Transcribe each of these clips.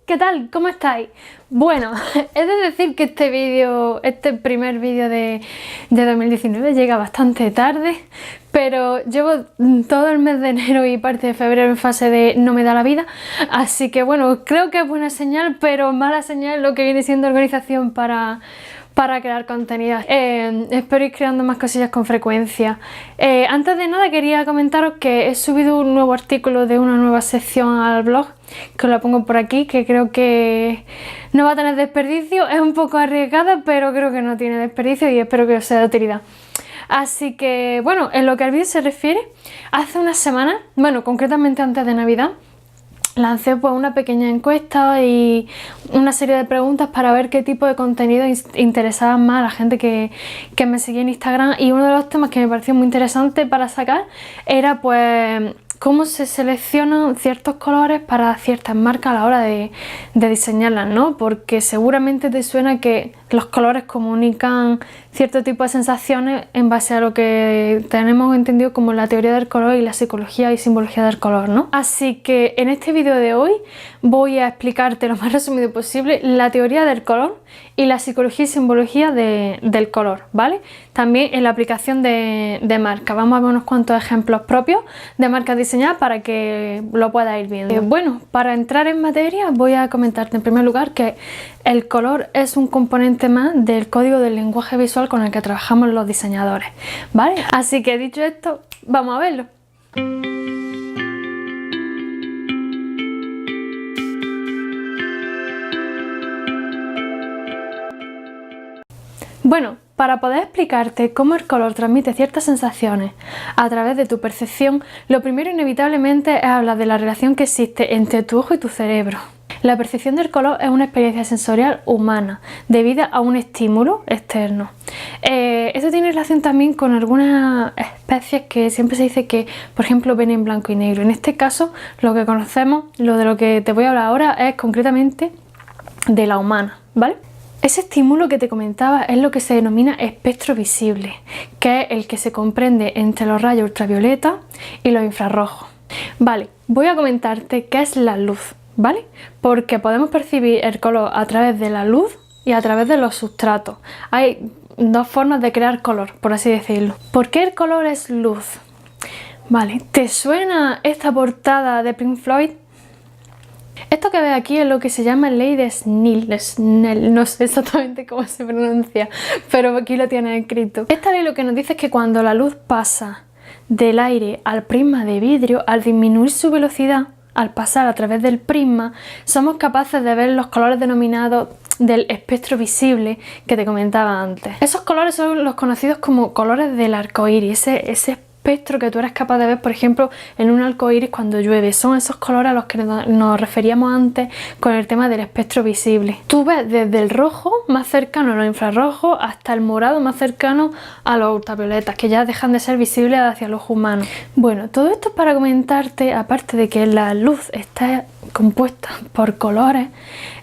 ¿Qué tal? ¿Cómo estáis? Bueno, he de decir que este primer vídeo de 2019 llega bastante tarde, pero llevo todo el mes de enero y parte de febrero en fase de no me da la vida, así que bueno, creo que es buena señal, pero mala señal lo que viene siendo organización para crear contenido. Espero ir creando más cosillas con frecuencia. Antes de nada quería comentaros que he subido un nuevo artículo de una nueva sección al blog, que os la pongo por aquí, que creo que no va a tener desperdicio. Es un poco arriesgada, pero creo que no tiene desperdicio y espero que os sea de utilidad. Así que bueno, en lo que al vídeo se refiere, hace unas semanas, bueno, concretamente antes de Navidad, lancé pues una pequeña encuesta y una serie de preguntas para ver qué tipo de contenido interesaba más a la gente que me seguía en Instagram, y uno de los temas que me pareció muy interesante para sacar era pues cómo se seleccionan ciertos colores para ciertas marcas a la hora de diseñarlas, ¿no? Porque seguramente te suena que los colores comunican cierto tipo de sensaciones en base a lo que tenemos entendido como la teoría del color y la psicología y simbología del color, ¿no? Así que en este vídeo de hoy voy a explicarte lo más resumido posible la teoría del color y la psicología y simbología del color, ¿vale? También en la aplicación de marca. Vamos a ver unos cuantos ejemplos propios de marcas diseñadas para que lo puedas ir viendo. Bueno, para entrar en materia voy a comentarte en primer lugar que el color es un componente más del código del lenguaje visual con el que trabajamos los diseñadores, ¿vale? Así que dicho esto, vamos a verlo. Bueno, para poder explicarte cómo el color transmite ciertas sensaciones a través de tu percepción, lo primero inevitablemente es hablar de la relación que existe entre tu ojo y tu cerebro. La percepción del color es una experiencia sensorial humana debida a un estímulo externo. Esto tiene relación también con algunas especies que siempre se dice que, por ejemplo, ven en blanco y negro. En este caso, lo que conocemos, lo de lo que te voy a hablar ahora, es concretamente de la humana, ¿vale? Ese estímulo que te comentaba es lo que se denomina espectro visible, que es el que se comprende entre los rayos ultravioleta y los infrarrojos. Vale, voy a comentarte qué es la luz, ¿vale? Porque podemos percibir el color a través de la luz y a través de los sustratos. Hay dos formas de crear color, por así decirlo. ¿Por qué el color es luz? Vale, ¿te suena esta portada de Pink Floyd? Esto que ves aquí es lo que se llama ley de Snell, no sé exactamente cómo se pronuncia, pero aquí lo tiene escrito. Esta ley lo que nos dice es que cuando la luz pasa del aire al prisma de vidrio, al disminuir su velocidad, al pasar a través del prisma, somos capaces de ver los colores denominados del espectro visible que te comentaba antes. Esos colores son los conocidos como colores del arco iris, ese espectro que tú eres capaz de ver, por ejemplo, en un arco iris cuando llueve. Son esos colores a los que nos referíamos antes con el tema del espectro visible. Tú ves desde el rojo más cercano a los infrarrojos hasta el morado más cercano a los ultravioletas, que ya dejan de ser visibles hacia el ojo humano. Bueno, todo esto es para comentarte, aparte de que la luz está compuesta por colores,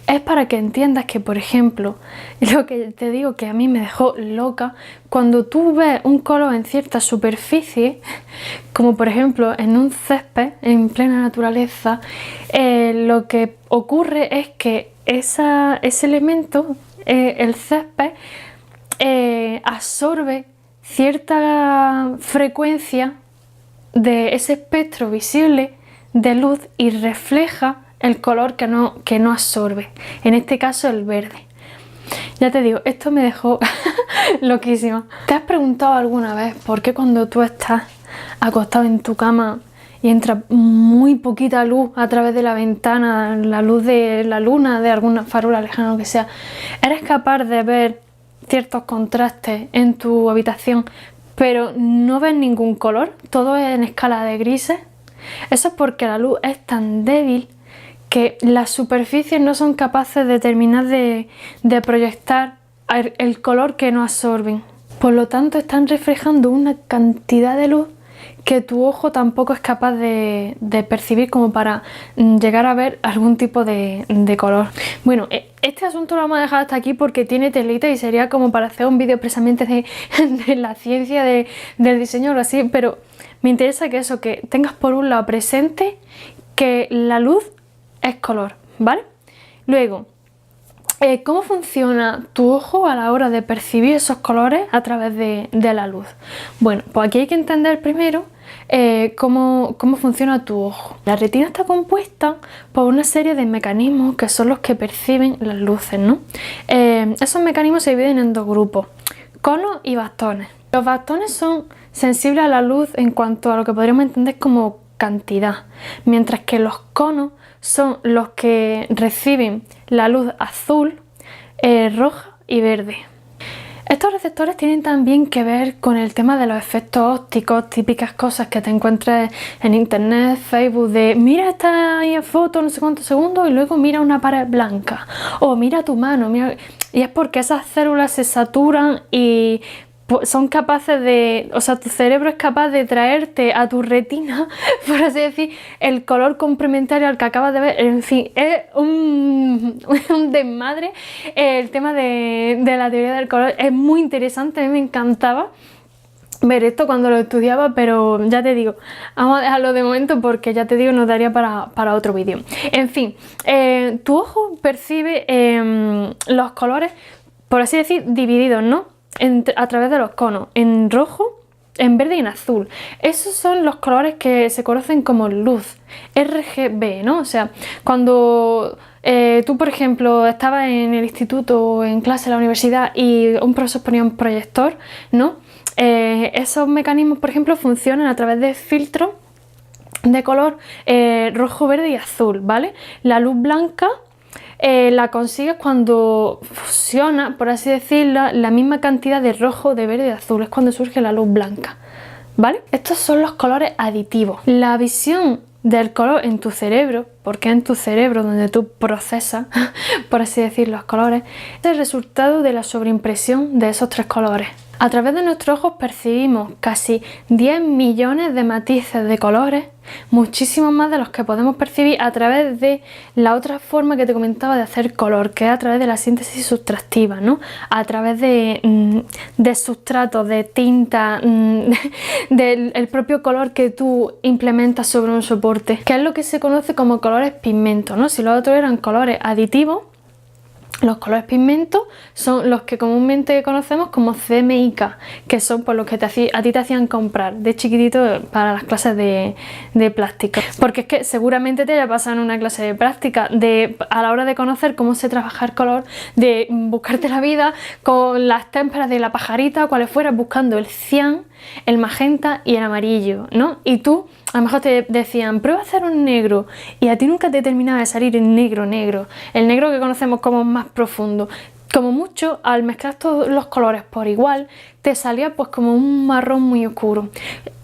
es para que entiendas que, por ejemplo, lo que te digo que a mí me dejó loca, cuando tú ves un color en cierta superficie, como por ejemplo en un césped en plena naturaleza, lo que ocurre es que ese elemento, el césped, absorbe cierta frecuencia de ese espectro visible de luz y refleja el color que no absorbe, en este caso el verde. Ya te digo, esto me dejó loquísima. ¿Te has preguntado alguna vez por qué cuando tú estás acostado en tu cama y entra muy poquita luz a través de la ventana, la luz de la luna, de alguna farola lejana o que sea, eres capaz de ver ciertos contrastes en tu habitación, pero no ves ningún color? Todo es en escala de grises. Eso es porque la luz es tan débil que las superficies no son capaces de terminar de proyectar el color que no absorben. Por lo tanto, están reflejando una cantidad de luz que tu ojo tampoco es capaz de percibir como para llegar a ver algún tipo de color. Bueno, este asunto lo vamos a dejar hasta aquí porque tiene telita y sería como para hacer un vídeo precisamente de la ciencia del diseño o algo así, pero me interesa que tengas por un lado presente que la luz es color, ¿vale? Luego, ¿cómo funciona tu ojo a la hora de percibir esos colores a través de la luz? Bueno, pues aquí hay que entender primero cómo funciona tu ojo. La retina está compuesta por una serie de mecanismos que son los que perciben las luces, ¿no? Esos mecanismos se dividen en dos grupos, conos y bastones. Los bastones son sensibles a la luz en cuanto a lo que podríamos entender como cantidad, mientras que los conos son los que reciben la luz azul, roja y verde. Estos receptores tienen también que ver con el tema de los efectos ópticos, típicas cosas que te encuentres en internet, Facebook, de mira esta foto no sé cuántos segundos y luego mira una pared blanca, o mira tu mano, mira... y es porque esas células se saturan y son capaces de, o sea, tu cerebro es capaz de traerte a tu retina, por así decir, el color complementario al que acabas de ver. En fin, es un desmadre. El tema de la teoría del color es muy interesante, a mí me encantaba ver esto cuando lo estudiaba, pero ya te digo, vamos a dejarlo de momento porque ya te digo, nos daría para otro vídeo. En fin, tu ojo percibe los colores, por así decir, divididos, ¿no? A través de los conos, en rojo, en verde y en azul. Esos son los colores que se conocen como luz, RGB, ¿no? O sea, cuando tú, por ejemplo, estabas en el instituto o en clase en la universidad y un profesor ponía un proyector, ¿no? Esos mecanismos, por ejemplo, funcionan a través de filtros de color rojo, verde y azul, ¿vale? La luz blanca la consigues cuando fusiona, por así decirlo, la misma cantidad de rojo, de verde y de azul. Es cuando surge la luz blanca, ¿vale? Estos son los colores aditivos. La visión del color en tu cerebro, porque en tu cerebro donde tú procesas, por así decir, los colores, es el resultado de la sobreimpresión de esos tres colores. A través de nuestros ojos percibimos casi 10 millones de matices de colores, muchísimos más de los que podemos percibir a través de la otra forma que te comentaba de hacer color, que es a través de la síntesis sustractiva, ¿no? A través de sustratos, de tinta, del propio color que tú implementas sobre un soporte, que es lo que se conoce como colores pigmentos, ¿no? Si los otros eran colores aditivos, los colores pigmentos son los que comúnmente conocemos como CMYK, que son por los que a ti te hacían comprar de chiquitito para las clases de plástica. Porque es que seguramente te haya pasado en una clase de práctica, a la hora de conocer cómo se trabaja el color, de buscarte la vida con las témperas de la pajarita o cuales fueras, buscando el cian, el magenta y el amarillo, ¿no? Y tú a lo mejor te decían, prueba a hacer un negro, y a ti nunca te terminaba de salir el negro, el negro que conocemos como más profundo. Como mucho, al mezclar todos los colores por igual, te salía pues como un marrón muy oscuro.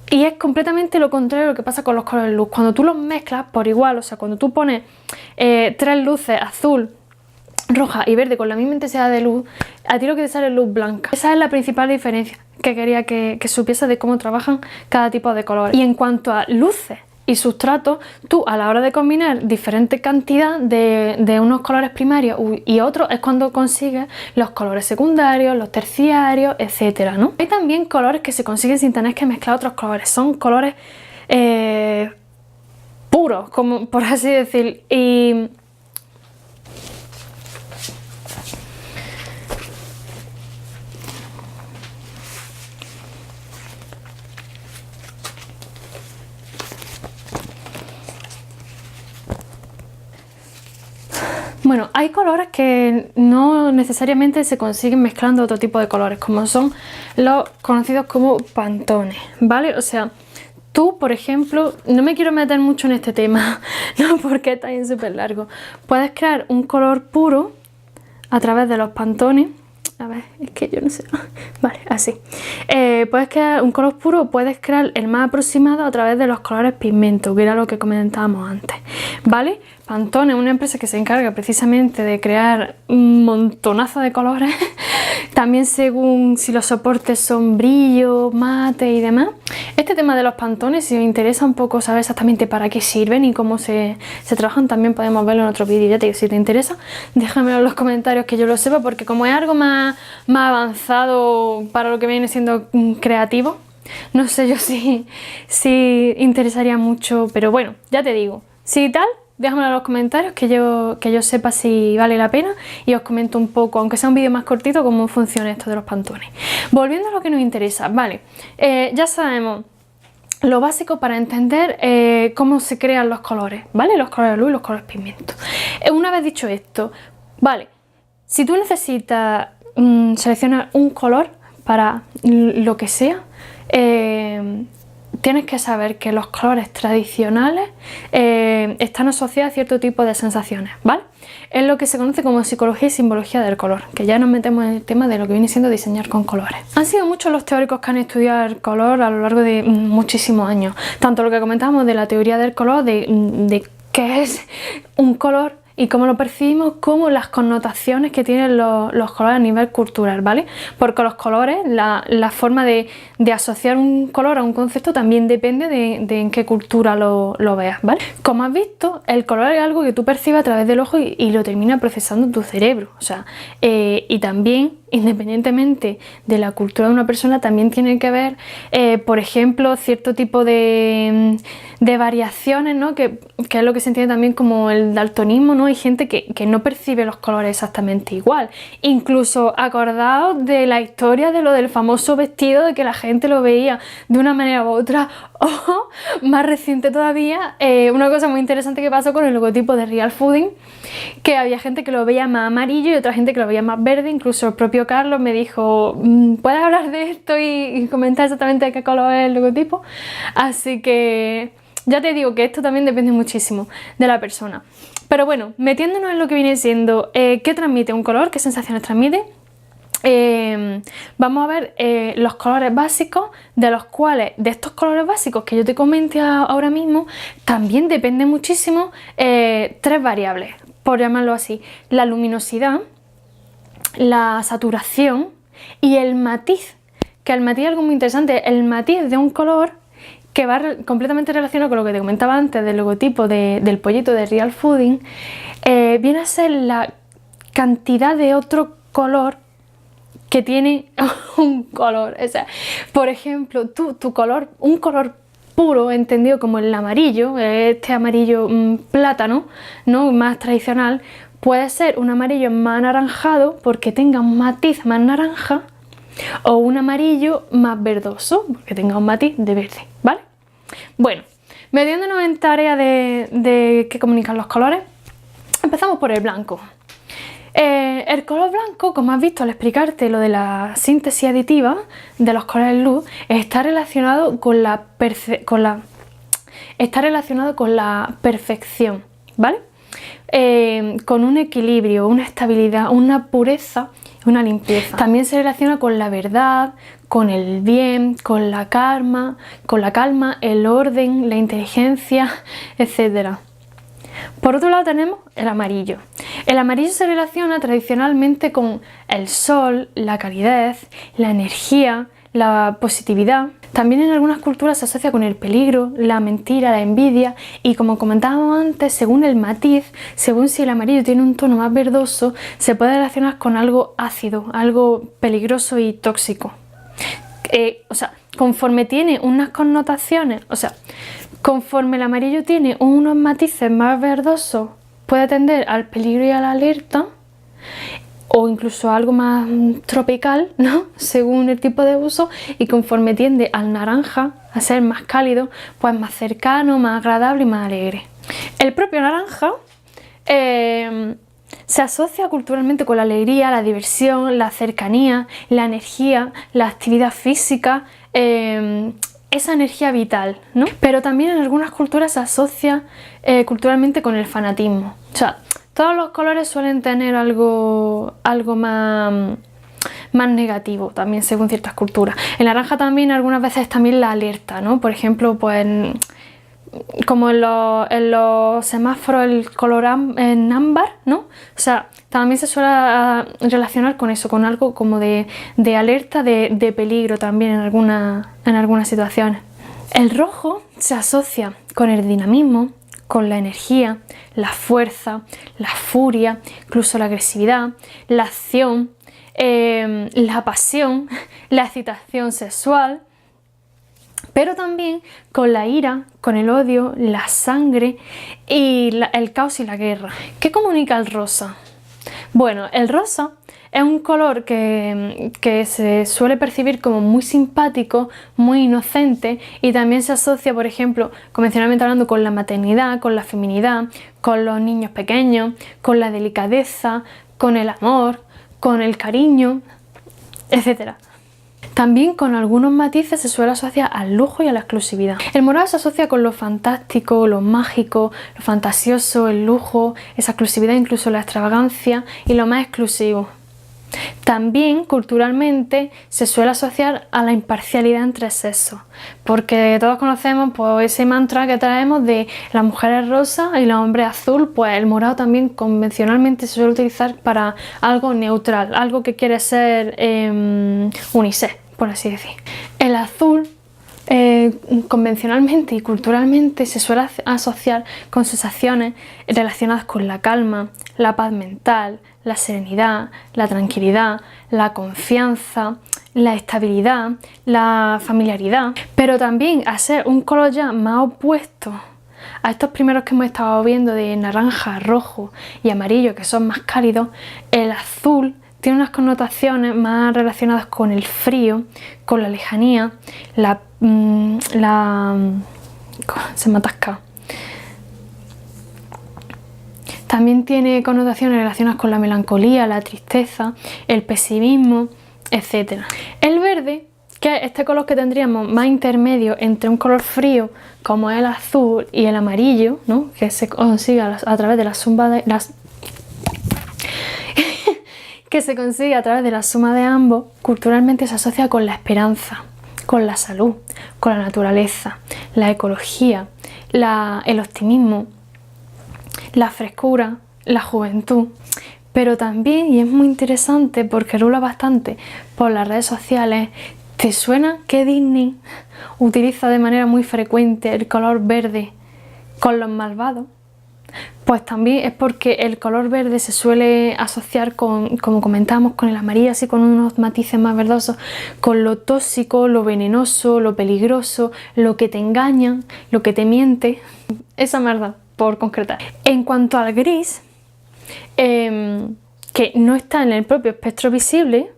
Y es completamente lo contrario de lo que pasa con los colores de luz. Cuando tú los mezclas por igual, o sea, cuando tú pones tres luces, azul, roja y verde con la misma intensidad de luz, a ti lo que te sale es luz blanca. Esa es la principal diferencia que quería que supiese de cómo trabajan cada tipo de colores. Y en cuanto a luces y sustratos, tú a la hora de combinar diferente cantidad de unos colores primarios y otros es cuando consigues los colores secundarios, los terciarios, etcétera, ¿no? Hay también colores que se consiguen sin tener que mezclar otros colores, son colores puros, como por así decir. Y bueno, hay colores que no necesariamente se consiguen mezclando otro tipo de colores, como son los conocidos como pantones, ¿vale? O sea, tú, por ejemplo, no me quiero meter mucho en este tema, ¿no? Porque está bien súper largo. Puedes crear un color puro a través de los pantones. A ver, es que yo no sé. Vale, así. Puedes crear un color puro o puedes crear el más aproximado a través de los colores pigmentos, que era lo que comentábamos antes, ¿vale? Pantone es una empresa que se encarga precisamente de crear un montonazo de colores, también según si los soportes son brillo, mate y demás. Este tema de los pantones, si os interesa un poco saber exactamente para qué sirven y cómo se trabajan, también podemos verlo en otro vídeo. Ya te digo, si te interesa, déjamelo en los comentarios que yo lo sepa, porque como es algo más avanzado para lo que viene siendo creativo, no sé yo si interesaría mucho, pero bueno, ya te digo, si tal, déjamelo en los comentarios que yo sepa si vale la pena y os comento un poco, aunque sea un vídeo más cortito, cómo funciona esto de los pantones. Volviendo a lo que nos interesa, vale, ya sabemos lo básico para entender cómo se crean los colores, ¿vale? Los colores de luz y los colores pigmento. Una vez dicho esto, vale, si tú necesitas seleccionar un color para lo que sea, tienes que saber que los colores tradicionales están asociados a cierto tipo de sensaciones, ¿vale? Es lo que se conoce como psicología y simbología del color, que ya nos metemos en el tema de lo que viene siendo diseñar con colores. Han sido muchos los teóricos que han estudiado el color a lo largo de muchísimos años, tanto lo que comentábamos de la teoría del color, de qué es un color y cómo lo percibimos, como las connotaciones que tienen los colores a nivel cultural, ¿vale? Porque los colores, la forma de asociar un color a un concepto también depende de en qué cultura lo veas, ¿vale? Como has visto, el color es algo que tú percibes a través del ojo y lo termina procesando tu cerebro, o sea, y también, independientemente de la cultura de una persona, también tiene que ver, por ejemplo, cierto tipo de variaciones, ¿no? Que es lo que se entiende también como el daltonismo, ¿no? Hay gente que no percibe los colores exactamente igual. Incluso acordaos de la historia de lo del famoso vestido, de que la gente lo veía de una manera u otra, o más reciente todavía, una cosa muy interesante que pasó con el logotipo de Real Fooding, que había gente que lo veía más amarillo y otra gente que lo veía más verde. Incluso el propio Carlos me dijo, ¿puedes hablar de esto y comentar exactamente de qué color es el logotipo? Así que ya te digo que esto también depende muchísimo de la persona. Pero bueno, metiéndonos en lo que viene siendo qué transmite un color, qué sensaciones transmite, vamos a ver los colores básicos, de los cuales, de estos colores básicos que yo te comenté ahora mismo, también depende muchísimo tres variables, por llamarlo así: la luminosidad, la saturación y el matiz. Que el matiz es algo muy interesante. El matiz de un color que va completamente relacionado con lo que te comentaba antes del logotipo del pollito de Real Fooding, viene a ser la cantidad de otro color que tiene un color. O sea, por ejemplo, tu color, un color puro, entendido como el amarillo, este amarillo plátano, ¿no? Más tradicional, puede ser un amarillo más anaranjado porque tenga un matiz más naranja, o un amarillo más verdoso porque tenga un matiz de verde, ¿vale? Bueno, metiéndonos en tarea de qué comunican los colores, empezamos por el blanco. El color blanco, como has visto al explicarte lo de la síntesis aditiva de los colores luz, está relacionado con la perfección, ¿vale? Con un equilibrio, una estabilidad, una pureza, una limpieza. También se relaciona con la verdad, con el bien, con la calma, el orden, la inteligencia, etc. Por otro lado tenemos el amarillo. El amarillo se relaciona tradicionalmente con el sol, la calidez, la energía, la positividad. También en algunas culturas se asocia con el peligro, la mentira, la envidia, y como comentábamos antes, según el matiz, según si el amarillo tiene un tono más verdoso, se puede relacionar con algo ácido, algo peligroso y tóxico. O sea, conforme tiene unas connotaciones, o sea, conforme el amarillo tiene unos matices más verdosos, puede tender al peligro y a la alerta, o incluso algo más tropical, ¿no? Según el tipo de uso, y conforme tiende al naranja, a ser más cálido, pues más cercano, más agradable y más alegre. El propio naranja se asocia culturalmente con la alegría, la diversión, la cercanía, la energía, la actividad física, esa energía vital, ¿no? Pero también en algunas culturas se asocia culturalmente con el fanatismo. O sea, todos los colores suelen tener algo más negativo también según ciertas culturas. El naranja también algunas veces también la alerta, ¿no? Por ejemplo, pues como en los semáforos el color en ámbar, ¿no? O sea, también se suele relacionar con eso, con algo como de alerta, de peligro también en algunas situaciones. El rojo se asocia con el dinamismo, con la energía, la fuerza, la furia, incluso la agresividad, la acción, la pasión, la excitación sexual. pero también con la ira, con el odio, la sangre y el caos y la guerra. ¿Qué comunica el rosa? Bueno, el rosa es un color que se suele percibir como muy simpático, muy inocente, y también se asocia, por ejemplo, convencionalmente hablando, con la maternidad, con la feminidad, con los niños pequeños, con la delicadeza, con el amor, con el cariño, etc. También con algunos matices se suele asociar al lujo y a la exclusividad. El morado se asocia con lo fantástico, lo mágico, lo fantasioso, el lujo, esa exclusividad, incluso la extravagancia y lo más exclusivo. También culturalmente se suele asociar a la imparcialidad entre sexos, porque todos conocemos pues, ese mantra que traemos de las mujeres rosa y los hombres azul. Pues el morado también convencionalmente se suele utilizar para algo neutral, algo que quiere ser unisex, por así decir. El azul convencionalmente y culturalmente se suele asociar con sensaciones relacionadas con la calma, la paz mental, la serenidad, la tranquilidad, la confianza, la estabilidad, la familiaridad, pero también a ser un color ya más opuesto a estos primeros que hemos estado viendo de naranja, rojo y amarillo, que son más cálidos. El azul tiene unas connotaciones más relacionadas con el frío, con la lejanía, se me ha atascado. También tiene connotaciones relacionadas con la melancolía, la tristeza, el pesimismo, etc. El verde, que es este color que tendríamos más intermedio entre un color frío como el azul y el amarillo, ¿no? Que se consigue a través de la suma de que se consigue a través de la suma de ambos, culturalmente se asocia con la esperanza, con la salud, con la naturaleza, la ecología, el optimismo, la frescura, la juventud. Pero también, y es muy interesante porque rula bastante por las redes sociales, ¿te suena que Disney utiliza de manera muy frecuente el color verde con los malvados? Pues también es porque el color verde se suele asociar con, como comentábamos, con el amarillo, así con unos matices más verdosos, con lo tóxico, lo venenoso, lo peligroso, lo que te engaña, lo que te miente. Esa mierda, por concretar. En cuanto al gris, que no está en el propio espectro visible,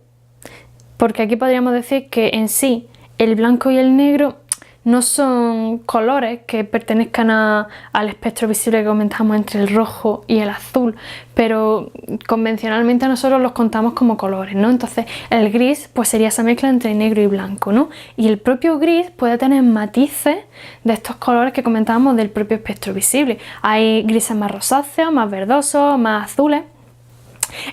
porque aquí podríamos decir que en sí el blanco y el negro no son colores que pertenezcan al espectro visible que comentamos entre el rojo y el azul, pero convencionalmente nosotros los contamos como colores, ¿no? Entonces el gris pues sería esa mezcla entre negro y blanco, ¿no? Y el propio gris puede tener matices de estos colores que comentábamos del propio espectro visible. Hay grises más rosáceos, más verdosos, más azules.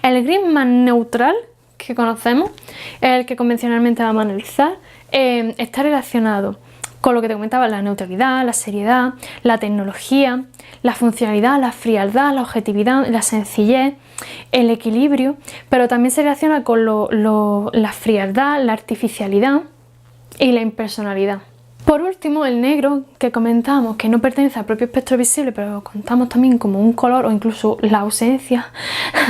El gris más neutral que conocemos, el que convencionalmente vamos a analizar, está relacionado con lo que te comentaba, la neutralidad, la seriedad, la tecnología, la funcionalidad, la frialdad, la objetividad, la sencillez, el equilibrio, pero también se relaciona con la frialdad, la artificialidad y la impersonalidad. Por último, el negro, que comentamos que no pertenece al propio espectro visible, pero lo contamos también como un color o incluso la ausencia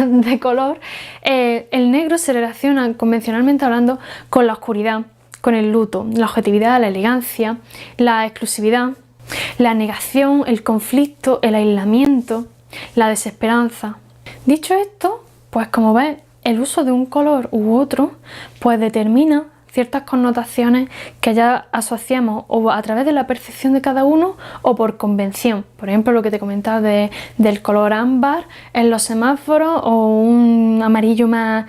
de color. El negro se relaciona convencionalmente hablando con la oscuridad, con el luto, la objetividad, la elegancia, la exclusividad, la negación, el conflicto, el aislamiento, la desesperanza. Dicho esto, pues como ves, el uso de un color u otro pues determina ciertas connotaciones que ya asociamos o a través de la percepción de cada uno o por convención. Por ejemplo, lo que te comentaba del color ámbar en los semáforos, o un amarillo más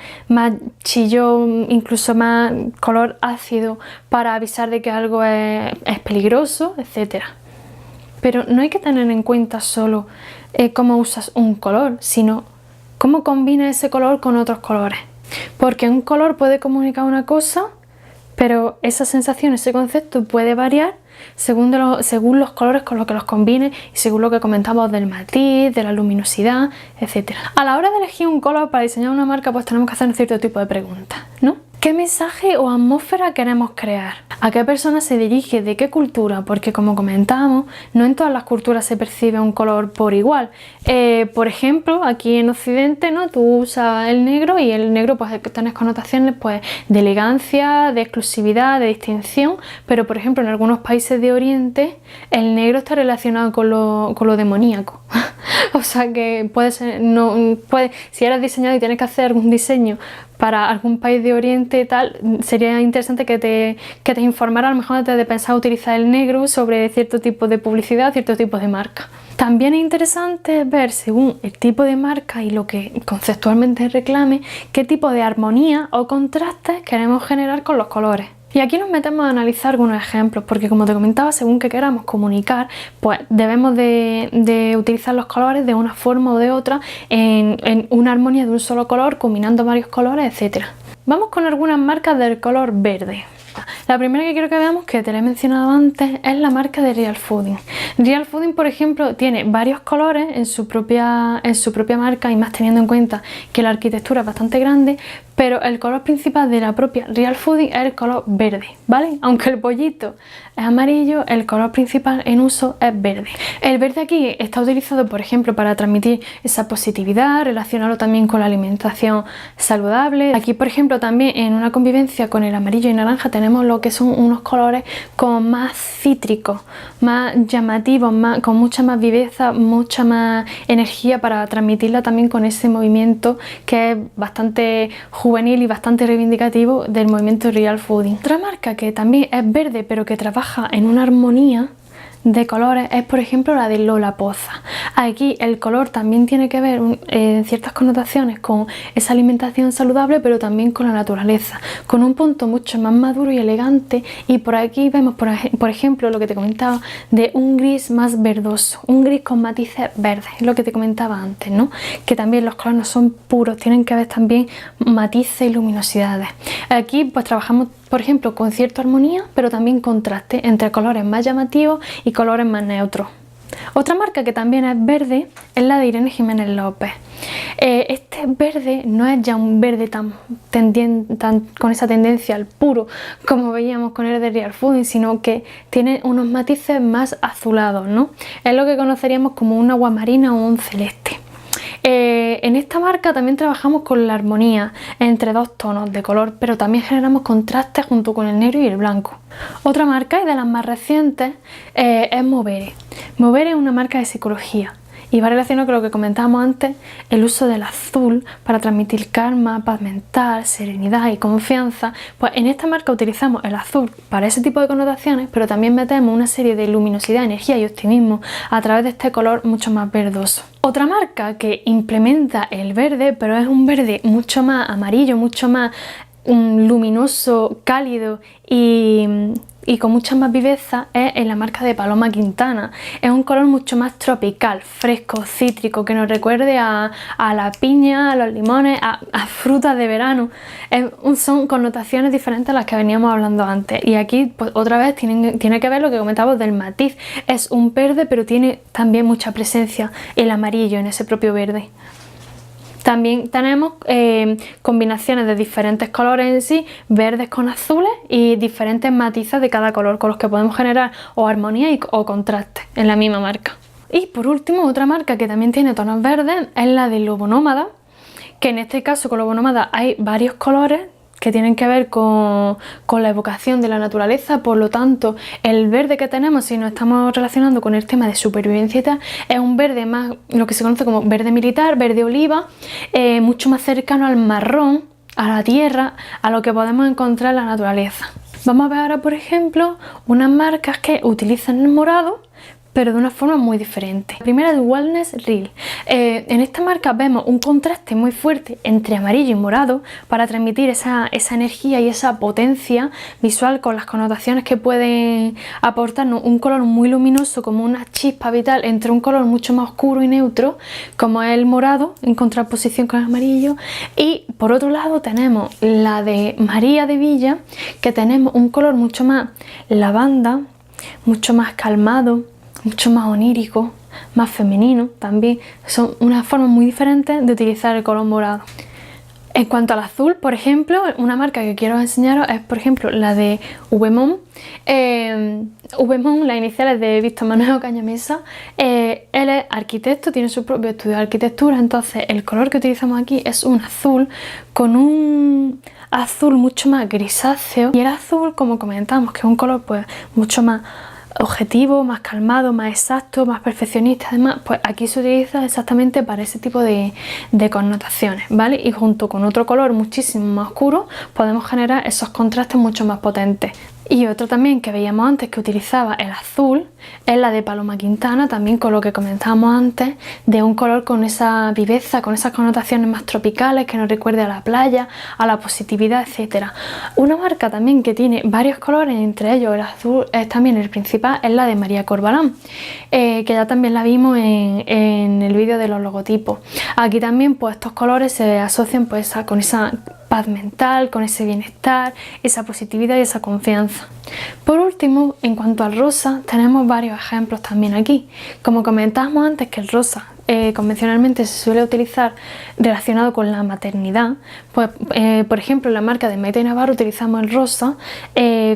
chillón, incluso más color ácido para avisar de que algo es peligroso, etc. Pero no hay que tener en cuenta solo cómo usas un color, sino cómo combinas ese color con otros colores. Porque un color puede comunicar una cosa, pero esa sensación, ese concepto puede variar según los colores con los que los combines y según lo que comentamos del matiz, de la luminosidad, etc. A la hora de elegir un color para diseñar una marca, pues tenemos que hacer un cierto tipo de preguntas, ¿no? ¿Qué mensaje o atmósfera queremos crear? ¿A qué persona se dirige? ¿De qué cultura? Porque como comentábamos, no en todas las culturas se percibe un color por igual. Por ejemplo, aquí en Occidente, ¿no? Tú usas el negro y el negro pues tienes connotaciones pues, de elegancia, de exclusividad, de distinción, pero por ejemplo en algunos países de Oriente el negro está relacionado con lo demoníaco. O sea que puede ser, si eres diseñador y tienes que hacer algún diseño para algún país de Oriente y tal, sería interesante que te informara a lo mejor antes de pensar utilizar el negro sobre cierto tipo de publicidad, cierto tipo de marca. También es interesante ver, según el tipo de marca y lo que conceptualmente reclame, qué tipo de armonía o contrastes queremos generar con los colores. Y aquí nos metemos a analizar algunos ejemplos, porque como te comentaba, según que queramos comunicar, pues debemos de utilizar los colores de una forma o de otra en una armonía de un solo color, combinando varios colores, etc. Vamos con algunas marcas del color verde. La primera que quiero que veamos, que te la he mencionado antes, es la marca de Real Fooding. Real Fooding, por ejemplo, tiene varios colores en su propia marca, y más teniendo en cuenta que la arquitectura es bastante grande, pero el color principal de la propia Real Fooding es el color verde, ¿vale? Aunque el pollito es amarillo, el color principal en uso es verde. El verde aquí está utilizado, por ejemplo, para transmitir esa positividad, relacionarlo también con la alimentación saludable. Aquí, por ejemplo, también en una convivencia con el amarillo y naranja tenemos lo que son unos colores como más cítricos, más llamativos, con mucha más viveza, mucha más energía para transmitirla también con ese movimiento que es bastante juvenil y bastante reivindicativo del movimiento Real Fooding. Otra marca que también es verde pero que trabaja en una armonía de colores es, por ejemplo, la de Lola Poza. Aquí el color también tiene que ver en ciertas connotaciones con esa alimentación saludable, pero también con la naturaleza, con un punto mucho más maduro y elegante. Y por aquí vemos, por ejemplo, lo que te comentaba de un gris más verdoso, un gris con matices verdes, lo que te comentaba antes, ¿no? Que también los colores no son puros, tienen que haber también matices y luminosidades. Aquí pues trabajamos, por ejemplo, con cierta armonía, pero también contraste entre colores más llamativos y colores más neutros. Otra marca que también es verde es la de Irene Jiménez López. Este verde no es ya un verde tan con esa tendencia al puro como veíamos con el de Real Fooding, sino que tiene unos matices más azulados, ¿no? Es lo que conoceríamos como un agua marina o un celeste. En esta marca también trabajamos con la armonía entre dos tonos de color, pero también generamos contrastes junto con el negro y el blanco. Otra marca, y de las más recientes, es Movere. Movere es una marca de psicología y va relacionado con lo que comentábamos antes, el uso del azul para transmitir calma, paz mental, serenidad y confianza. Pues en esta marca utilizamos el azul para ese tipo de connotaciones, pero también metemos una serie de luminosidad, energía y optimismo a través de este color mucho más verdoso. Otra marca que implementa el verde, pero es un verde mucho más amarillo, mucho más luminoso, cálido y con mucha más viveza, es en la marca de Paloma Quintana. Es un color mucho más tropical, fresco, cítrico, que nos recuerde a la piña, a los limones, a frutas de verano. Son connotaciones diferentes a las que veníamos hablando antes. Y aquí pues otra vez tiene que ver lo que comentábamos del matiz. Es un verde, pero tiene también mucha presencia el amarillo en ese propio verde. También tenemos combinaciones de diferentes colores en sí, verdes con azules y diferentes matices de cada color con los que podemos generar o armonía o contraste en la misma marca. Y por último, otra marca que también tiene tonos verdes es la de Lobo Nómada, que en este caso con Lobo Nómada hay varios colores que tienen que ver con la evocación de la naturaleza. Por lo tanto, el verde que tenemos, si nos estamos relacionando con el tema de supervivencia y tal, es un verde más, lo que se conoce como verde militar, verde oliva, mucho más cercano al marrón, a la tierra, a lo que podemos encontrar en la naturaleza. Vamos a ver ahora, por ejemplo, unas marcas que utilizan el morado, pero de una forma muy diferente. La primera es Wellness Real. En esta marca vemos un contraste muy fuerte entre amarillo y morado para transmitir esa energía y esa potencia visual con las connotaciones que puede aportarnos un color muy luminoso como una chispa vital entre un color mucho más oscuro y neutro como es el morado en contraposición con el amarillo. Y por otro lado tenemos la de María de Villa, que tenemos un color mucho más lavanda, mucho más calmado, mucho más onírico, más femenino también. Son una forma muy diferente de utilizar el color morado. En cuanto al azul, por ejemplo, una marca que quiero enseñaros es, por ejemplo, la de Vmon. Vmon, las iniciales de Víctor Manuel Ocaña Mesa. Él es arquitecto, tiene su propio estudio de arquitectura, entonces el color que utilizamos aquí es un azul con un azul mucho más grisáceo, y el azul, como comentamos, que es un color pues mucho más objetivo, más calmado, más exacto, más perfeccionista. Además, pues aquí se utiliza exactamente para ese tipo de connotaciones, ¿vale? Y junto con otro color muchísimo más oscuro podemos generar esos contrastes mucho más potentes. Y otro también que veíamos antes que utilizaba el azul es la de Paloma Quintana, también con lo que comentábamos antes, de un color con esa viveza, con esas connotaciones más tropicales que nos recuerde a la playa, a la positividad, etc. Una marca también que tiene varios colores, entre ellos el azul es también el principal, es la de María Corbalán, que ya también la vimos en el vídeo de los logotipos. Aquí también pues estos colores se asocian pues con esa paz mental, con ese bienestar, esa positividad y esa confianza. Por último, en cuanto al rosa, tenemos varios ejemplos también aquí. Como comentábamos antes que el rosa convencionalmente se suele utilizar relacionado con la maternidad, pues por ejemplo en la marca de Maite Navarro utilizamos el rosa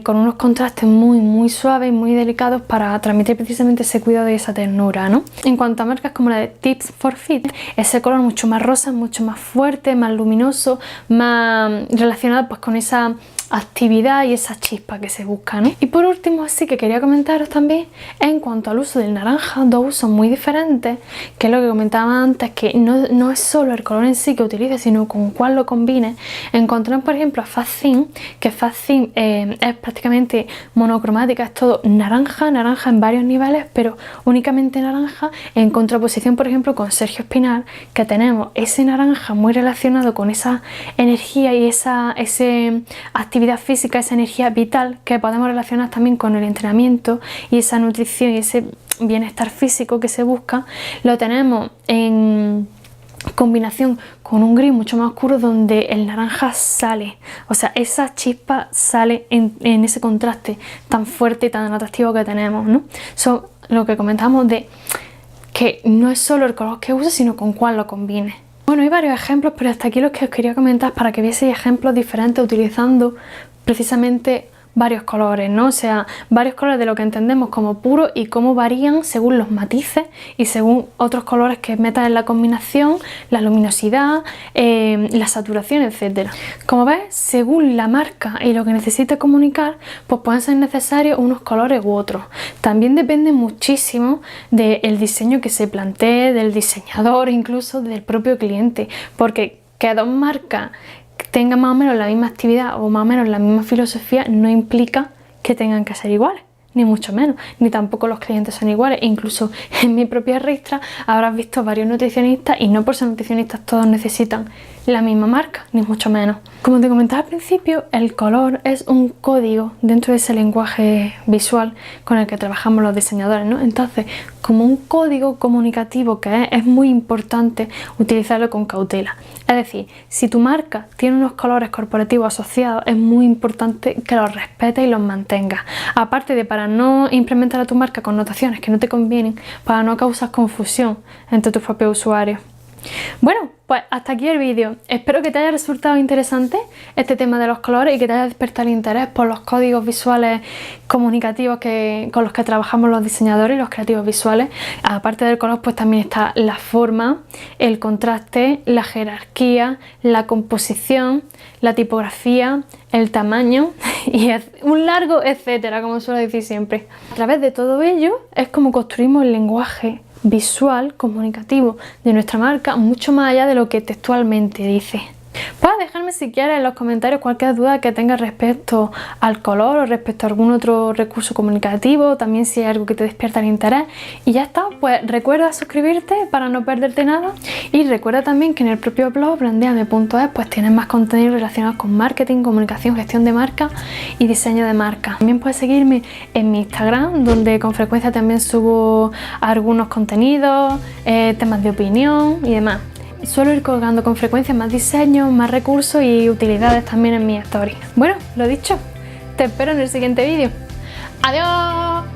con unos contrastes muy suaves y muy delicados para transmitir precisamente ese cuidado y esa ternura, ¿no? En cuanto a marcas como la de Tips for Fit, ese color mucho más rosa, mucho más fuerte, más luminoso, más relacionado pues con esa actividad y esa chispa que se busca, ¿no? Y por último, así que quería comentaros también en cuanto al uso del naranja, dos usos muy diferentes, que es lo que comentaba antes, que no es solo el color en sí que utilice, sino con cuál lo combine. Encontramos por ejemplo a Fast Theme, que Fast Theme es prácticamente monocromática, es todo naranja en varios niveles, pero únicamente naranja, en contraposición por ejemplo con Sergio Espinal, que tenemos ese naranja muy relacionado con esa energía y esa actividad física, esa energía vital que podemos relacionar también con el entrenamiento y esa nutrición y ese bienestar físico que se busca. Lo tenemos en combinación con un gris mucho más oscuro donde el naranja sale, o sea, esa chispa sale en ese contraste tan fuerte y tan atractivo que tenemos, ¿no? Eso lo que comentamos de que no es solo el color que usa, sino con cuál lo combine. Bueno, hay varios ejemplos, pero hasta aquí los que os quería comentar para que vieseis ejemplos diferentes utilizando precisamente varios colores, ¿no? O sea, varios colores de lo que entendemos como puro y cómo varían según los matices y según otros colores que metan en la combinación, la luminosidad, la saturación, etc. Como ves, según la marca y lo que necesite comunicar, pues pueden ser necesarios unos colores u otros. También depende muchísimo del diseño que se plantee, del diseñador, incluso del propio cliente, porque que dos marcas tengan más o menos la misma actividad o más o menos la misma filosofía no implica que tengan que ser iguales, ni mucho menos, ni tampoco los clientes son iguales. Incluso en mi propia Ristra habrás visto varios nutricionistas y no por ser nutricionistas todos necesitan la misma marca, ni mucho menos. Como te comentaba al principio, el color es un código dentro de ese lenguaje visual con el que trabajamos los diseñadores, ¿no? Entonces, como un código comunicativo que es muy importante utilizarlo con cautela. Es decir, si tu marca tiene unos colores corporativos asociados, es muy importante que los respetes y los mantengas. Aparte de para no implementar a tu marca connotaciones que no te convienen, para no causar confusión entre tus propios usuarios. Bueno, pues hasta aquí el vídeo. Espero que te haya resultado interesante este tema de los colores y que te haya despertado el interés por los códigos visuales comunicativos con los que trabajamos los diseñadores y los creativos visuales. Aparte del color, pues también está la forma, el contraste, la jerarquía, la composición, la tipografía, el tamaño y un largo etcétera, como suelo decir siempre. A través de todo ello es como construimos el lenguaje visual, comunicativo de nuestra marca, mucho más allá de lo que textualmente dice. Puedes dejarme si quieres en los comentarios cualquier duda que tengas respecto al color o respecto a algún otro recurso comunicativo, también si hay algo que te despierta el interés. Y ya está, pues recuerda suscribirte para no perderte nada y recuerda también que en el propio blog brandeame.es pues tienes más contenido relacionado con marketing, comunicación, gestión de marca y diseño de marca. También puedes seguirme en mi Instagram, donde con frecuencia también subo algunos contenidos, temas de opinión y demás. Suelo ir colgando con frecuencia más diseños, más recursos y utilidades también en mis stories. Bueno, lo dicho, te espero en el siguiente vídeo. ¡Adiós!